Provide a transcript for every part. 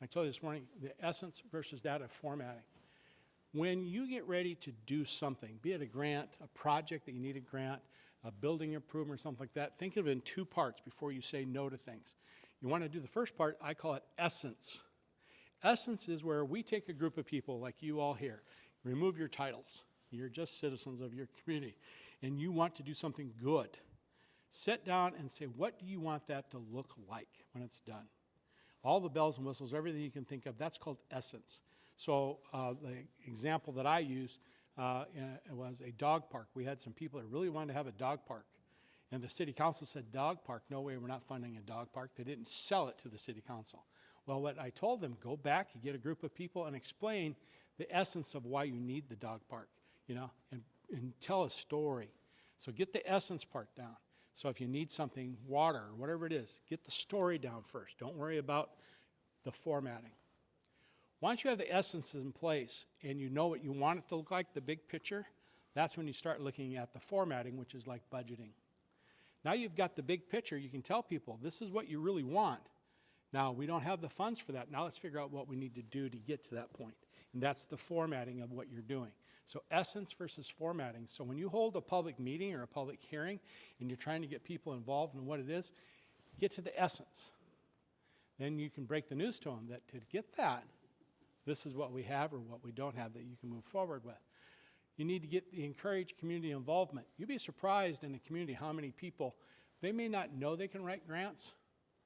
I told you this morning, the essence versus that of formatting. When you get ready to do something, be it a grant, a project that you need a grant, a building improvement or something like that, think of it in two parts before you say no to things. You want to do the first part, I call it essence. Essence is where we take a group of people like you all here, remove your titles. You're just citizens of your community, and you want to do something good. Sit down and say, what do you want that to look like when it's done? All the bells and whistles, everything you can think of, that's called essence. So the example that I used was a dog park. We had some people that really wanted to have a dog park. And the city council said, dog park, no way, we're not funding a dog park. They didn't sell it to the city council. Well, what I told them, go back, you get a group of people and explain the essence of why you need the dog park, and tell a story. So get the essence part down. So if you need something, water, or whatever it is, get the story down first. Don't worry about the formatting. Once you have the essences in place and you know what you want it to look like, the big picture, that's when you start looking at the formatting, which is like budgeting. Now you've got the big picture, you can tell people, this is what you really want. Now, we don't have the funds for that. Now let's figure out what we need to do to get to that point. And that's the formatting of what you're doing. So essence versus formatting. So when you hold a public meeting or a public hearing and you're trying to get people involved in what it is, get to the essence. Then you can break the news to them that to get that, this is what we have or what we don't have that you can move forward with. You need to encourage community involvement. You'd be surprised in a community how many people, they may not know they can write grants,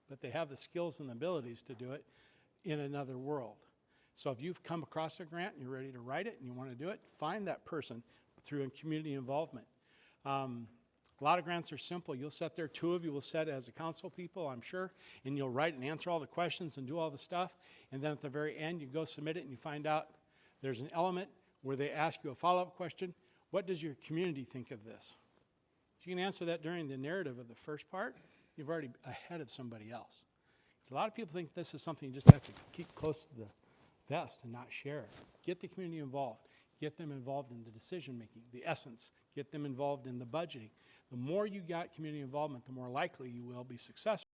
but they have the skills and the abilities to do it in another world. So if you've come across a grant and you're ready to write it and you want to do it, find that person through community involvement. A lot of grants are simple. You'll sit there, two of you will sit as a council people, I'm sure, and you'll write and answer all the questions and do all the stuff. And then at the very end, you go submit it and you find out there's an element where they ask you a follow-up question. What does your community think of this? If you can answer that during the narrative of the first part, you've already ahead of somebody else. Because a lot of people think this is something you just have to keep close to the vest and not share it. Get the community involved. Get them involved in the decision making, the essence. Get them involved in the budgeting. The more you got community involvement, the more likely you will be successful.